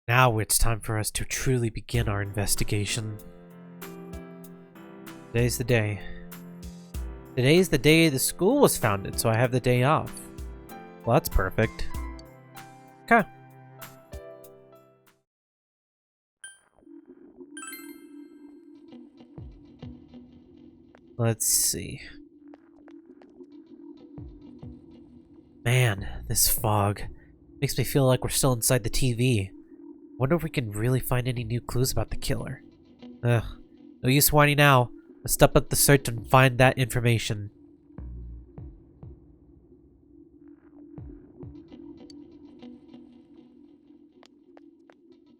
Now it's time for us to truly begin our investigation. Today's the day. Today's the day the school was founded, so I have the day off. Well, that's perfect. Okay. Let's see. Man, this fog makes me feel like we're still inside the TV. Wonder if we can really find any new clues about the killer. Ugh, no use whining now. Let's step up the search and find that information.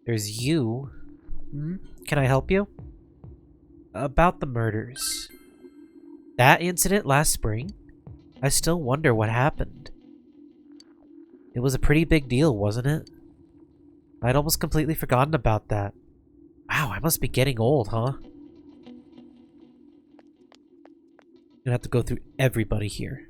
There's you. Can I help you? About the murders. That incident last spring? I still wonder what happened. It was a pretty big deal, wasn't it? I'd almost completely forgotten about that. Wow, I must be getting old, huh? I'm gonna have to go through everybody here.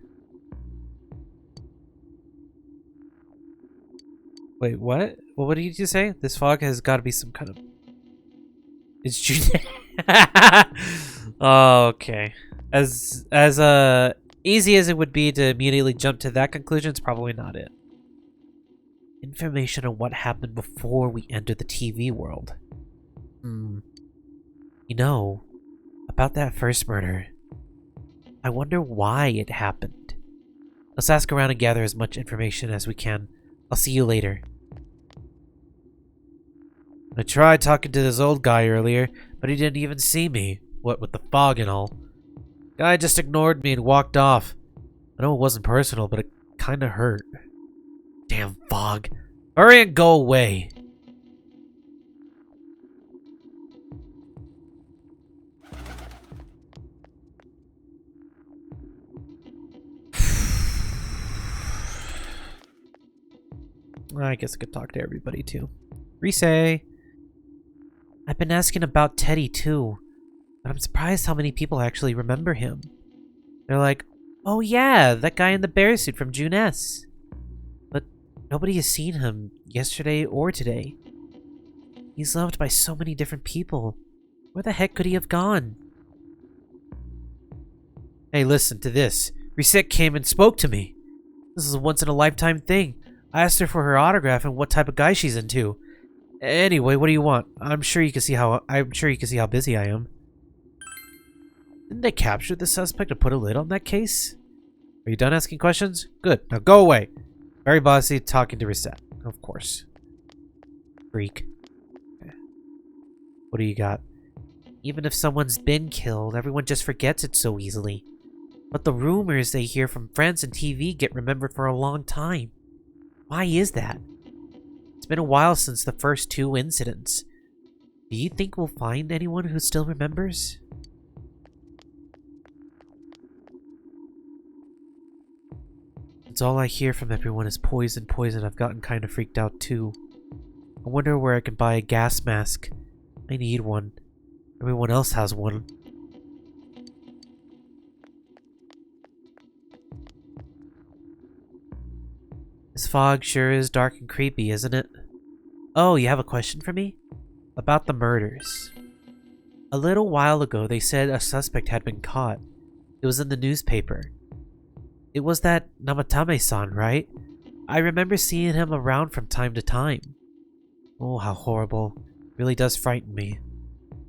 Wait, what? Well, what did you just say? This fog has got to be some kind of... It's June. Oh, okay. As easy as it would be to immediately jump to that conclusion, it's probably not it. Information on what happened before we entered the TV world. You know, about that first murder, I wonder why it happened. Let's ask around and gather as much information as we can. I'll see you later. I tried talking to this old guy earlier, but he didn't even see me. What with the fog and all. Guy just ignored me and walked off. I know it wasn't personal, but it kinda hurt. Damn fog. Hurry and go away. I guess I could talk to everybody too. Rise. I've been asking about Teddy too, but I'm surprised how many people actually remember him. They're like, oh yeah, that guy in the bear suit from June S. But nobody has seen him yesterday or today. He's loved by so many different people. Where the heck could he have gone? Hey, listen to this. Reset came and spoke to me. This is a once-in-a-lifetime thing. I asked her for her autograph and what type of guy she's into. Anyway, what do you want? I'm sure you can see how busy I am. Didn't they capture the suspect and put a lid on that case? Are you done asking questions? Good. Now go away. Very bossy, talking to Reset. Of course. Freak. Okay. What do you got? Even if someone's been killed, everyone just forgets it so easily. But the rumors they hear from friends and TV get remembered for a long time. Why is that? It's been a while since the first two incidents. Do you think we'll find anyone who still remembers? It's all I hear from everyone is poison, poison. I've gotten kind of freaked out too. I wonder where I can buy a gas mask. I need one. Everyone else has one. This fog sure is dark and creepy, isn't it? Oh, you have a question for me? About the murders. A little while ago, they said a suspect had been caught. It was in the newspaper. It was that Namatame-san, right? I remember seeing him around from time to time. Oh, how horrible. Really does frighten me.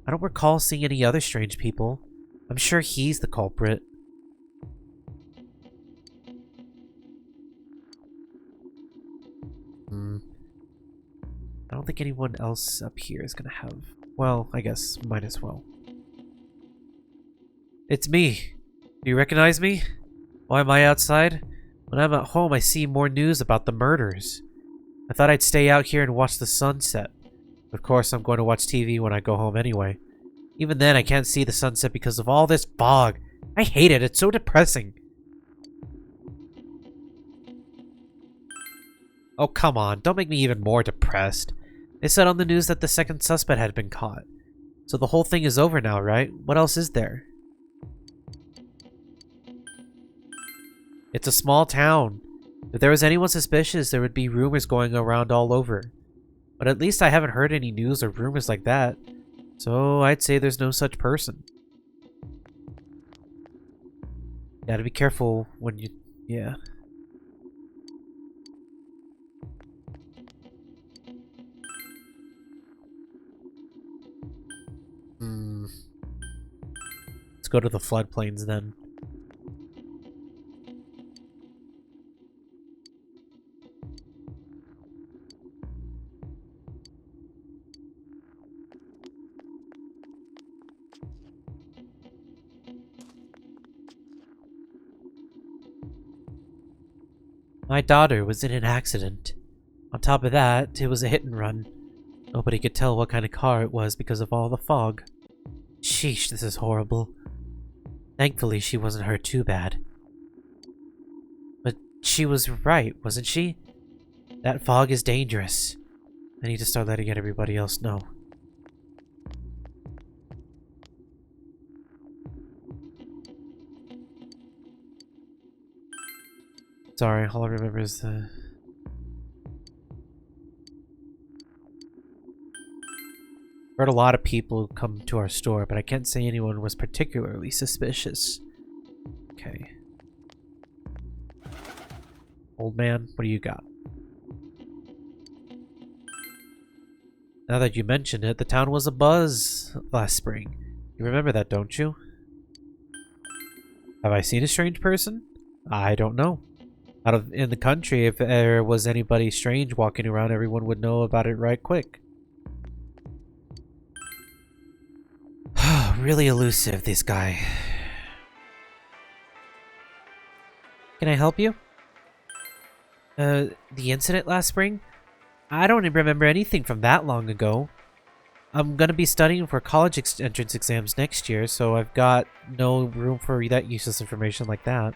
I don't recall seeing any other strange people. I'm sure he's the culprit. I don't think anyone else up here is gonna have... Well, I guess might as well. It's me. Do you recognize me? Why am I outside? When I'm at home, I see more news about the murders. I thought I'd stay out here and watch the sunset. Of course, I'm going to watch TV when I go home anyway. Even then, I can't see the sunset because of all this fog. I hate it. It's so depressing. Oh, come on. Don't make me even more depressed. They said on the news that the second suspect had been caught. So the whole thing is over now, right? What else is there? It's a small town. If there was anyone suspicious, there would be rumors going around all over. But at least I haven't heard any news or rumors like that. So I'd say there's no such person. Gotta be careful when you... yeah. Let's go to the floodplains then. My daughter was in an accident. On top of that, it was a hit and run. Nobody could tell what kind of car it was because of all the fog. Sheesh, this is horrible. Thankfully, she wasn't hurt too bad. But she was right, wasn't she? That fog is dangerous. I need to start letting everybody else know. Sorry, all I remember is the... heard a lot of people come to our store, but I can't say anyone was particularly suspicious. Okay. Old man, what do you got? Now that you mention it, the town was abuzz last spring. You remember that, don't you? Have I seen a strange person? I don't know. In the country, if there was anybody strange walking around, everyone would know about it right quick. Really elusive, this guy. Can I help you? The incident last spring? I don't remember anything from that long ago. I'm gonna be studying for college entrance exams next year, so I've got no room for that useless information like that.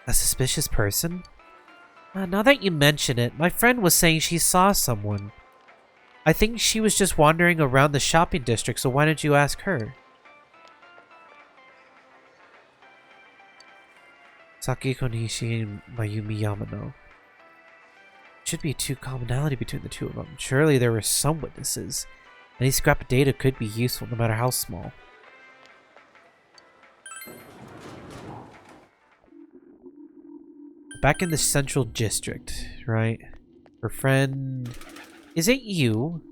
A suspicious person? Now that you mention it, my friend was saying she saw someone. I think she was just wandering around the shopping district, so why don't you ask her? Saki Konishi and Mayumi Yamano. Should be a commonality between the two of them. Surely there were some witnesses. Any scrap of data could be useful, no matter how small. Back in the central district, right? Her friend... Is it you?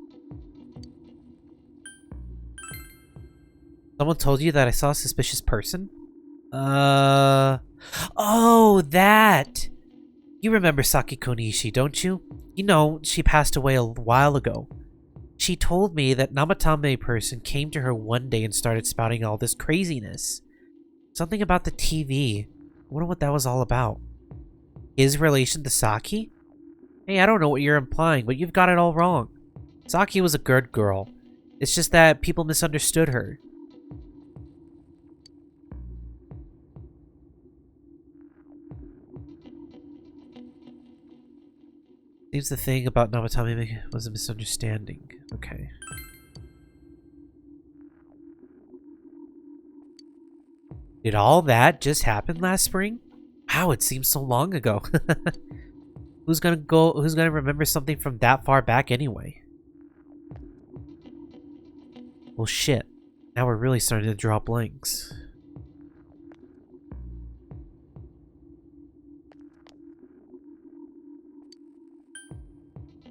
Someone told you that I saw a suspicious person? Oh, that! You remember Saki Konishi, don't you? You know, she passed away a while ago. She told me that Namatame person came to her one day and started spouting all this craziness. Something about the TV. I wonder what that was all about. His relation to Saki? Hey, I don't know what you're implying, but you've got it all wrong. Saki was a good girl. It's just that people misunderstood her. Seems the thing about Namatame was a misunderstanding. Okay. Did all that just happen last spring? Wow, it seems so long ago. Who's gonna remember something from that far back anyway? Well, shit. Now we're really starting to draw blanks.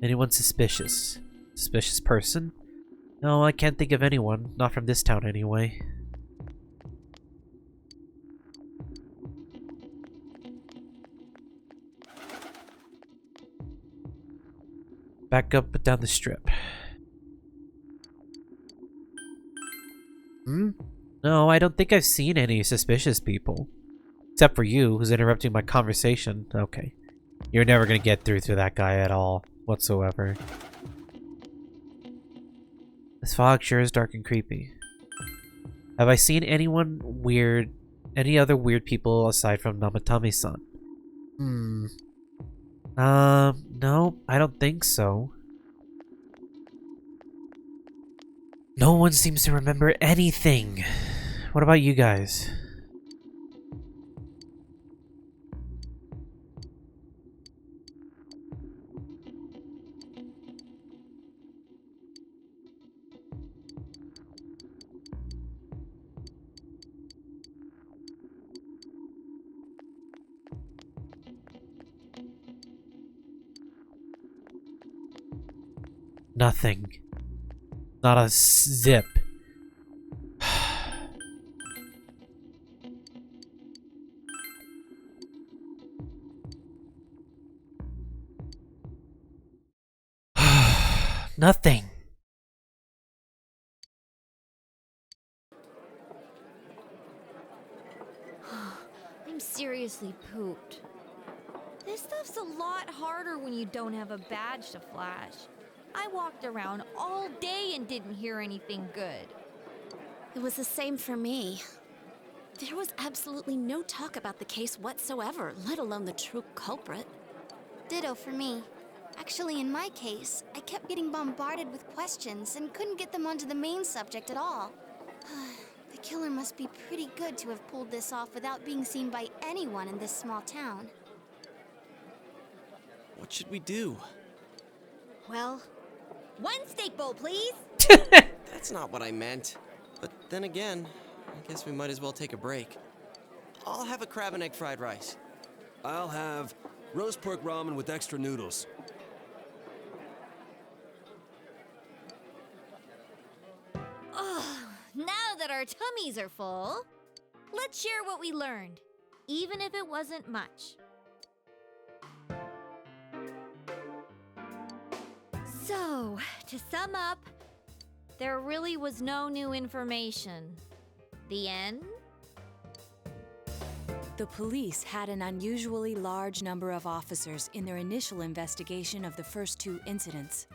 Anyone suspicious? Suspicious person? No, I can't think of anyone. Not from this town anyway. Back up and down the strip. No, I don't think I've seen any suspicious people. Except for you, who's interrupting my conversation. Okay. You're never gonna get through to that guy at all, whatsoever. This fog sure is dark and creepy. Have I seen anyone weird, any other weird people aside from Namatame-san? No, I don't think so. No one seems to remember anything. What about you guys? Nothing. Not a zip. Nothing. I'm seriously pooped. This stuff's a lot harder when you don't have a badge to flash. I walked around all day and didn't hear anything good. It was the same for me. There was absolutely no talk about the case whatsoever, let alone the true culprit. Ditto for me. Actually, in my case, I kept getting bombarded with questions and couldn't get them onto the main subject at all. The killer must be pretty good to have pulled this off without being seen by anyone in this small town. What should we do? Well, one steak bowl, please. That's not what I meant. But then again, I guess we might as well take a break. I'll have a crab and egg fried rice. I'll have roast pork ramen with extra noodles. Now that our tummies are full, let's share what we learned, even if it wasn't much. So, to sum up, there really was no new information. The end? The police had an unusually large number of officers in their initial investigation of the first two incidents.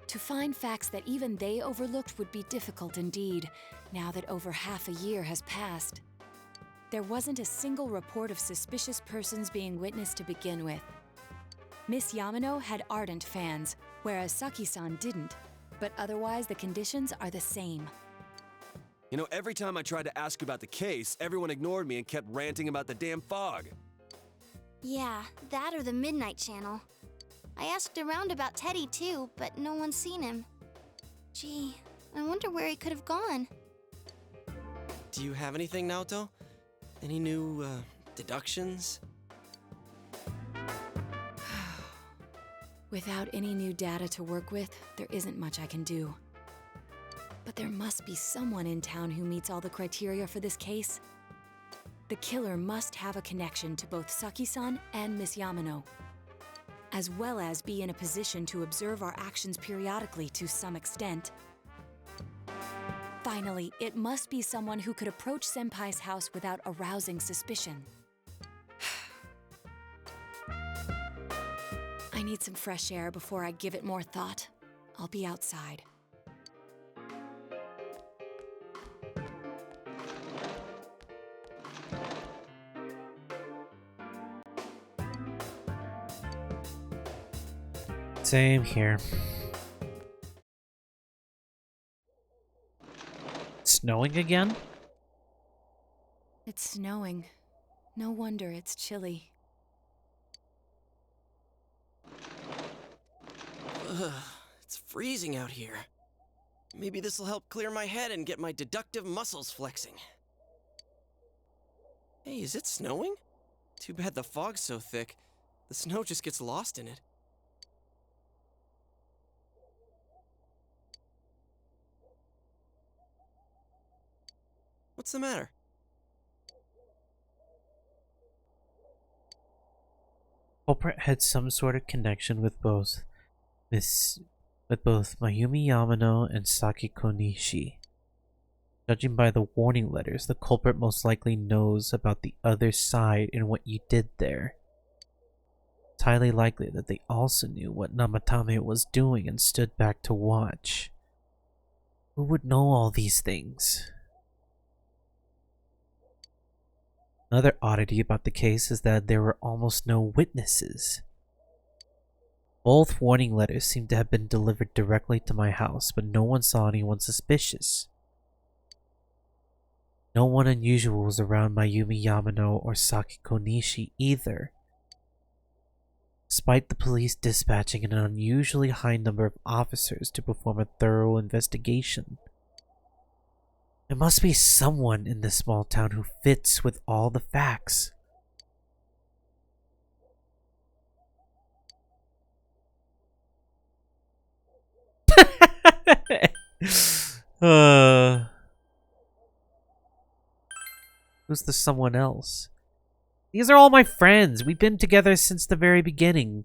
To find facts that even they overlooked would be difficult indeed, now that over half a year has passed. There wasn't a single report of suspicious persons being witnessed to begin with. Miss Yamano had ardent fans, whereas Saki-san didn't, but otherwise the conditions are the same. You know, every time I tried to ask about the case, everyone ignored me and kept ranting about the damn fog. Yeah, that or the Midnight Channel. I asked around about Teddy too, but no one's seen him. Gee, I wonder where he could have gone. Do you have anything, Naoto? Any new, deductions? Without any new data to work with, there isn't much I can do. But there must be someone in town who meets all the criteria for this case. The killer must have a connection to both Saki-san and Miss Yamano, as well as be in a position to observe our actions periodically to some extent. Finally, it must be someone who could approach Senpai's house without arousing suspicion. I need some fresh air before I give it more thought. I'll be outside. Same here. Snowing again? It's snowing. No wonder it's chilly. Ugh, it's freezing out here. Maybe this'll help clear my head and get my deductive muscles flexing. Hey, is it snowing? Too bad the fog's so thick. The snow just gets lost in it. What's the matter? Culprit had some sort of connection with both Mayumi Yamano and Saki Konishi. Judging by the warning letters, the culprit most likely knows about the other side and what you did there. It's highly likely that they also knew what Namatame was doing and stood back to watch. Who would know all these things? Another oddity about the case is that there were almost no witnesses. Both warning letters seem to have been delivered directly to my house, but no one saw anyone suspicious. No one unusual was around Mayumi Yamano or Saki Konishi either. Despite the police dispatching an unusually high number of officers to perform a thorough investigation, there must be someone in this small town who fits with all the facts. Who's the someone else? These are all my friends. We've been together since the very beginning.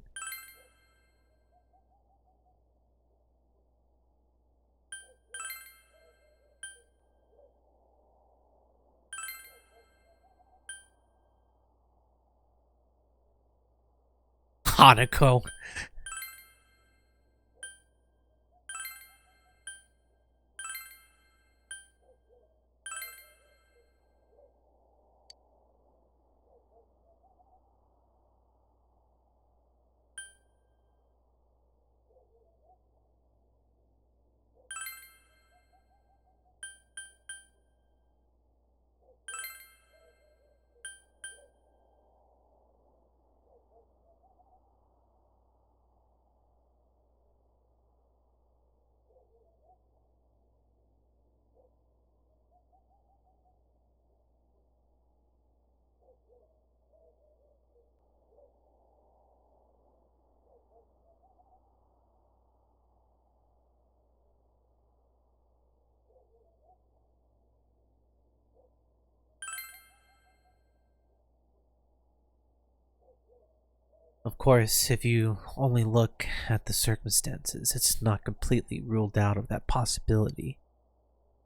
Hanako. Of course, if you only look at the circumstances, it's not completely ruled out of that possibility.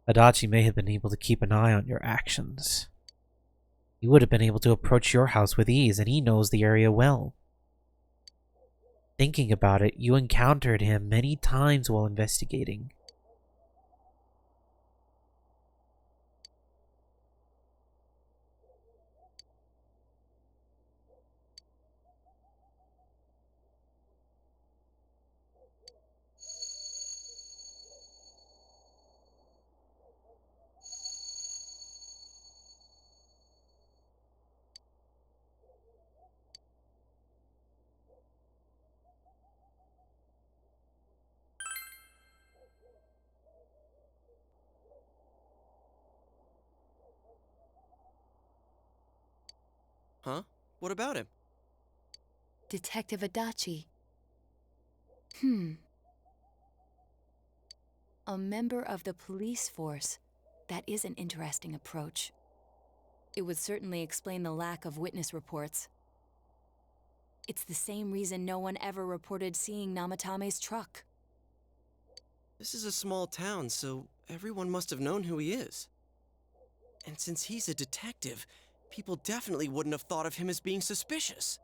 Adachi may have been able to keep an eye on your actions. He would have been able to approach your house with ease, and he knows the area well. Thinking about it, you encountered him many times while investigating. Huh? What about him? Detective Adachi. A member of the police force. That is an interesting approach. It would certainly explain the lack of witness reports. It's the same reason no one ever reported seeing Namatame's truck. This is a small town, so everyone must have known who he is. And since he's a detective, people definitely wouldn't have thought of him as being suspicious.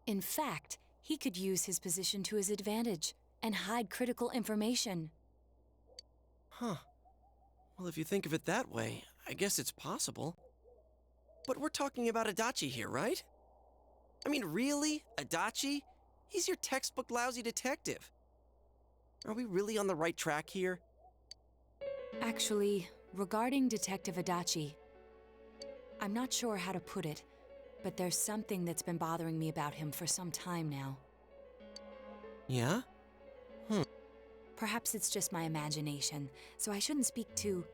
In fact, he could use his position to his advantage and hide critical information. Huh. Well, if you think of it that way, I guess it's possible. But we're talking about Adachi here, right? I mean, really? Adachi? He's your textbook lousy detective. Are we really on the right track here? Actually, regarding Detective Adachi, I'm not sure how to put it, but there's something that's been bothering me about him for some time now. Yeah? Perhaps it's just my imagination, so I shouldn't speak too...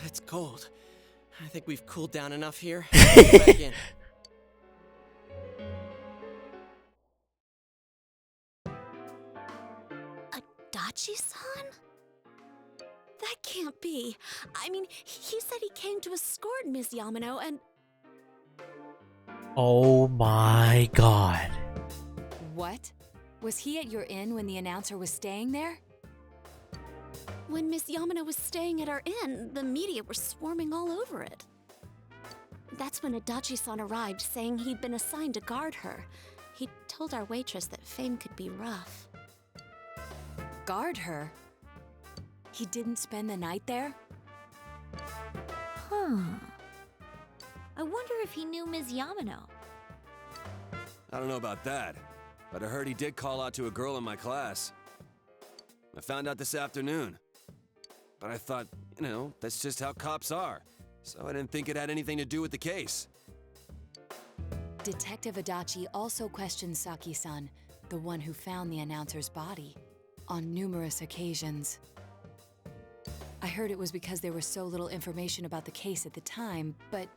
It's cold. I think we've cooled down enough here. Let's go back in. Adachi-san? That can't be. I mean, he said he came to escort Miss Yamano and... Oh my god. What? Was he at your inn when the announcer was staying there? When Miss Yamano was staying at our inn, the media were swarming all over it. That's when Adachi-san arrived, saying he'd been assigned to guard her. He told our waitress that fame could be rough. Guard her? He didn't spend the night there? Huh. I wonder if he knew Ms. Yamano. I don't know about that, but I heard he did call out to a girl in my class. I found out this afternoon. But I thought, that's just how cops are. So I didn't think it had anything to do with the case. Detective Adachi also questioned Saki-san, the one who found the announcer's body, on numerous occasions. I heard it was because there was so little information about the case at the time, but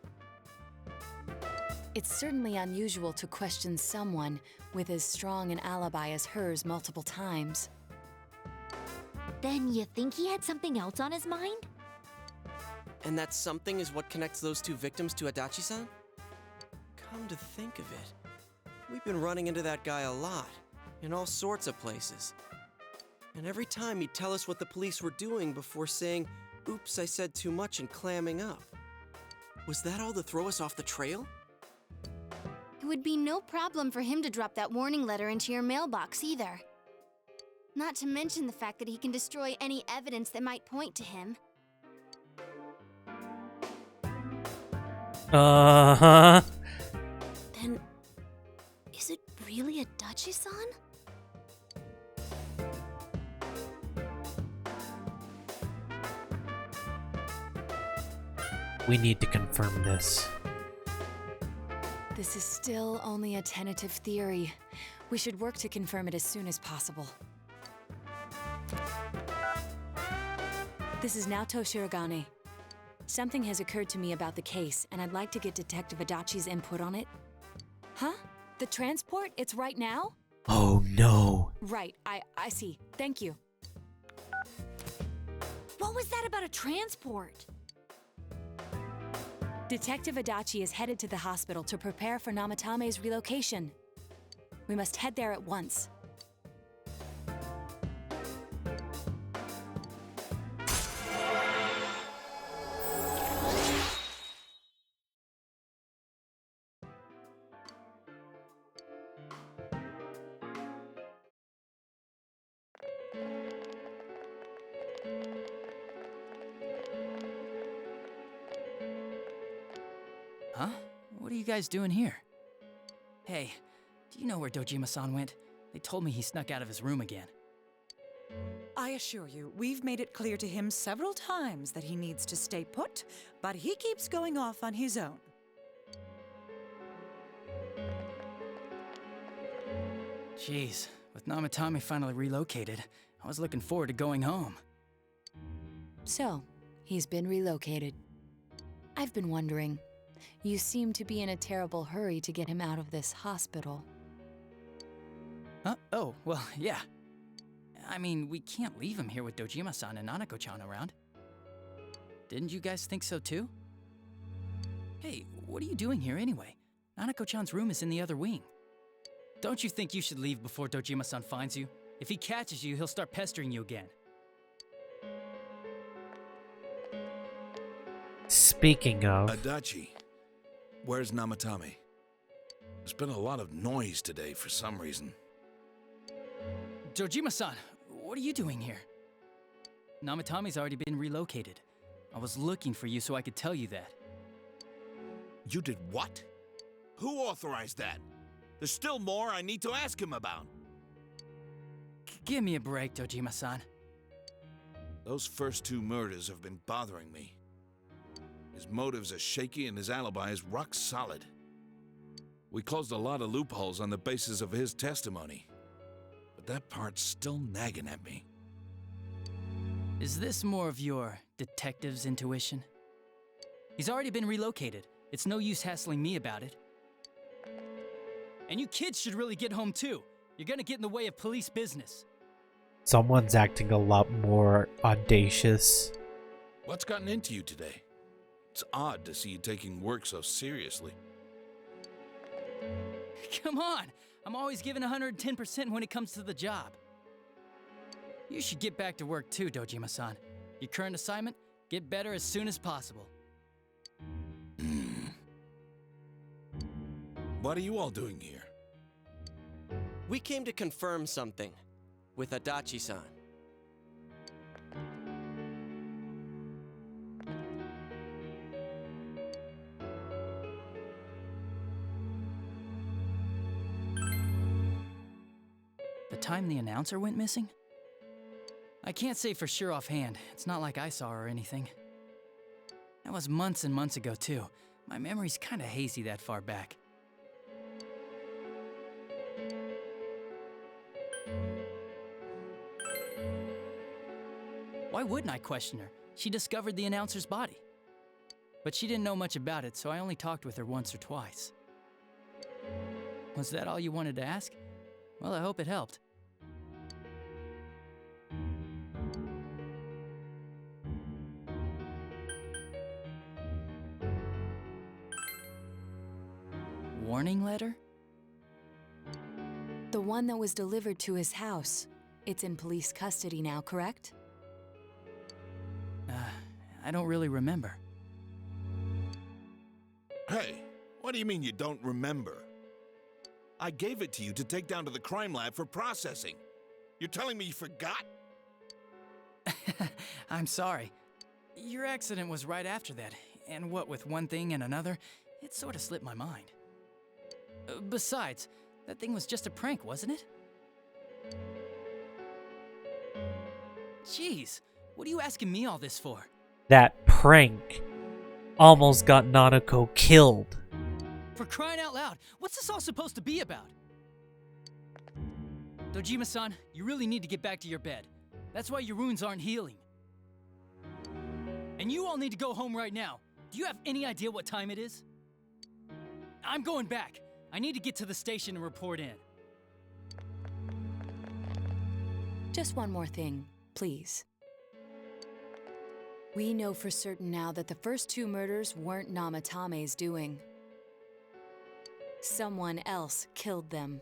It's certainly unusual to question someone with as strong an alibi as hers multiple times. Then you think he had something else on his mind? And that something is what connects those two victims to Adachi-san? Come to think of it, we've been running into that guy a lot, in all sorts of places. And every time he'd tell us what the police were doing before saying, "Oops, I said too much," and clamming up. Was that all to throw us off the trail? It would be no problem for him to drop that warning letter into your mailbox either. Not to mention the fact that he can destroy any evidence that might point to him. Uh-huh. Then, is it really Adachi-san? We need to confirm this. This is still only a tentative theory. We should work to confirm it as soon as possible. This is Naoto Shirogane. Something has occurred to me about the case, and I'd like to get Detective Adachi's input on it. Huh? The transport? It's right now? Oh no. Right, I see. Thank you. What was that about a transport? Detective Adachi is headed to the hospital to prepare for Namatame's relocation. We must head there at once. Huh? What are you guys doing here? Hey, do you know where Dojima-san went? They told me he snuck out of his room again. I assure you, we've made it clear to him several times that he needs to stay put, but he keeps going off on his own. Jeez, with Namatame finally relocated, I was looking forward to going home. So, he's been relocated. I've been wondering, you seem to be in a terrible hurry to get him out of this hospital. Huh? Oh, well, yeah. I mean, we can't leave him here with Dojima-san and Nanako-chan around. Didn't you guys think so too? Hey, what are you doing here anyway? Nanako-chan's room is in the other wing. Don't you think you should leave before Dojima-san finds you? If he catches you, he'll start pestering you again. Speaking of... Adachi, where's Namatame? There's been a lot of noise today for some reason. Dojima-san, what are you doing here? Namatame's already been relocated. I was looking for you so I could tell you that. You did what? Who authorized that? There's still more I need to ask him about. Give me a break, Dojima-san. Those first two murders have been bothering me. His motives are shaky and his alibi is rock solid. We closed a lot of loopholes on the basis of his testimony. But that part's still nagging at me. Is this more of your detective's intuition? He's already been relocated. It's no use hassling me about it. And you kids should really get home too. You're gonna get in the way of police business. Someone's acting a lot more audacious. What's gotten into you today? It's odd to see you taking work so seriously. Come on! I'm always giving 110% when it comes to the job. You should get back to work too, Dojima-san. Your current assignment? Get better as soon as possible. What are you all doing here? We came to confirm something with Adachi-san. The time the announcer went missing? I can't say for sure offhand. It's not like I saw her or anything. That was months and months ago too. My memory's kinda hazy that far back. Why wouldn't I question her? She discovered the announcer's body. But she didn't know much about it, so I only talked with her once or twice. Was that all you wanted to ask? Well, I hope it helped. Warning letter? The one that was delivered to his house. It's in police custody now, correct? I don't really remember. Hey, what do you mean you don't remember? I gave it to you to take down to the crime lab for processing. You're telling me you forgot? I'm sorry. Your accident was right after that, and what with one thing and another, it sort of slipped my mind. Besides, that thing was just a prank, wasn't it? Jeez, what are you asking me all this for? That prank almost got Nanako killed. For crying out loud, what's this all supposed to be about? Dojima-san, you really need to get back to your bed. That's why your wounds aren't healing. And you all need to go home right now. Do you have any idea what time it is? I'm going back. I need to get to the station and report in. Just one more thing, please. We know for certain now that the first 2 murders weren't Namatame's doing. Someone else killed them.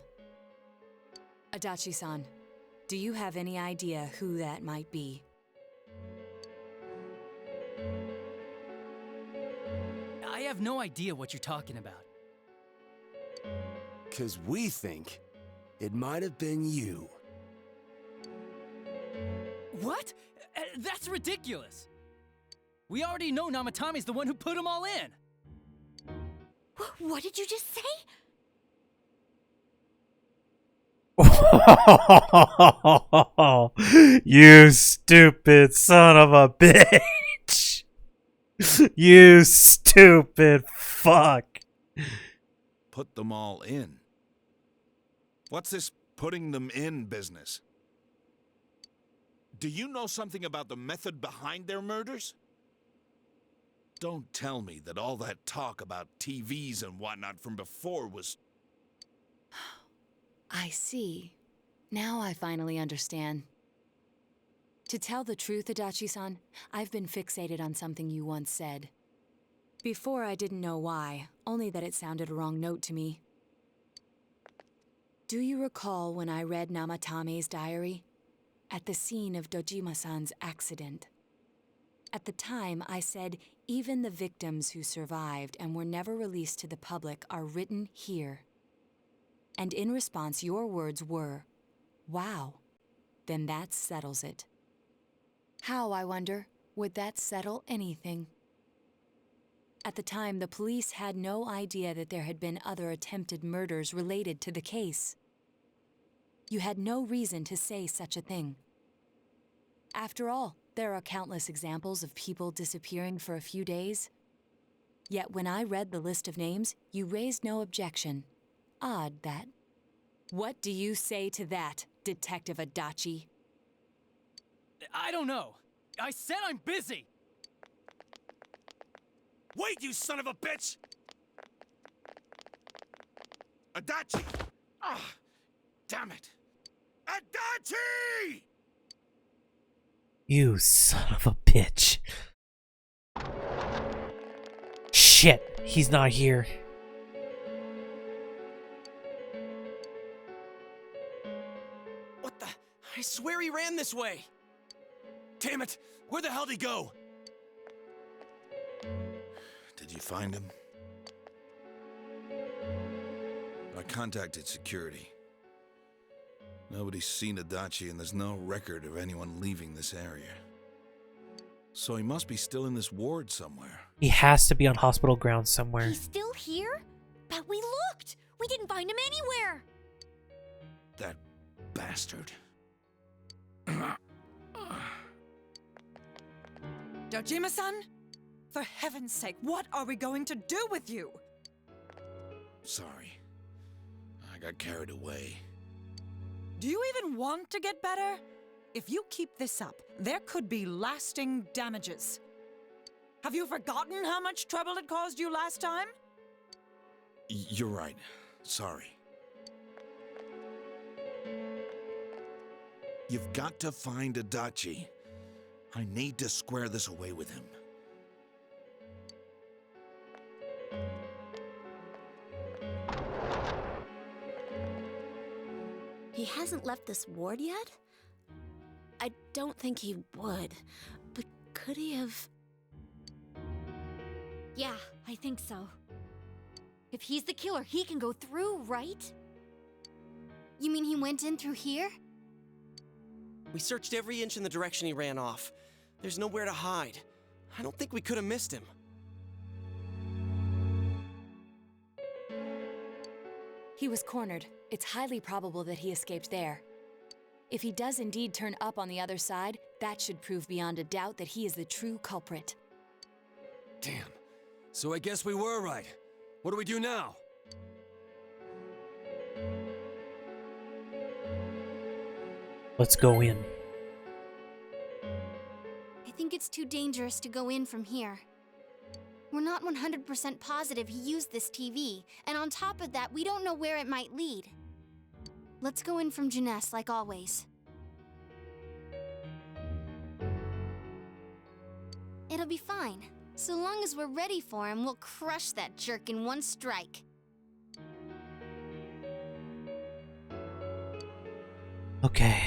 Adachi-san, do you have any idea who that might be? I have no idea what you're talking about. 'Cause we think it might have been you. What? That's ridiculous! We already know Namatame's the one who put them all in! What did you just say? You stupid son of a bitch. You stupid fuck. Put them all in. What's this putting them in business? Do you know something about the method behind their murders? Don't tell me that all that talk about TVs and whatnot from before was... I see. Now I finally understand. To tell the truth, Adachi-san, I've been fixated on something you once said. Before I didn't know why, only that it sounded a wrong note to me. Do you recall when I read Namatame's diary? At the scene of Dojima-san's accident. At the time, I said, even the victims who survived and were never released to the public are written here. And in response, your words were, wow, then that settles it. How, I wonder, would that settle anything? At the time, the police had no idea that there had been other attempted murders related to the case. You had no reason to say such a thing. After all, there are countless examples of people disappearing for a few days. Yet when I read the list of names, you raised no objection. Odd, that. What do you say to that, Detective Adachi? I don't know. I said I'm busy! Wait, you son of a bitch! Adachi! Ah, damn it! Adachi! You son of a bitch. Shit, he's not here. What the? I swear he ran this way. Damn it! Where the hell did he go? Did you find him? I contacted security. Nobody's seen Adachi and there's no record of anyone leaving this area. So he must be still in this ward somewhere. He has to be on hospital grounds somewhere. He's still here? But we looked! We didn't find him anywhere! That bastard. Dojima-san? For heaven's sake, what are we going to do with you? Sorry. I got carried away. Do you even want to get better? If you keep this up, there could be lasting damages. Have you forgotten how much trouble it caused you last time? You're right. Sorry. You've got to find Adachi. I need to square this away with him. He hasn't left this ward yet? I don't think he would, but could he have... Yeah, I think so. If he's the killer, he can go through, right? You mean he went in through here? We searched every inch in the direction he ran off. There's nowhere to hide. I don't think we could have missed him. He was cornered. It's highly probable that he escaped there. If he does indeed turn up on the other side, that should prove beyond a doubt that he is the true culprit. Damn. So I guess we were right. What do we do now? Let's go in. I think it's too dangerous to go in from here. We're not 100% positive he used this TV, and on top of that, we don't know where it might lead. Let's go in from Jeunesse, like always. It'll be fine. So long as we're ready for him, we'll crush that jerk in one strike. Okay.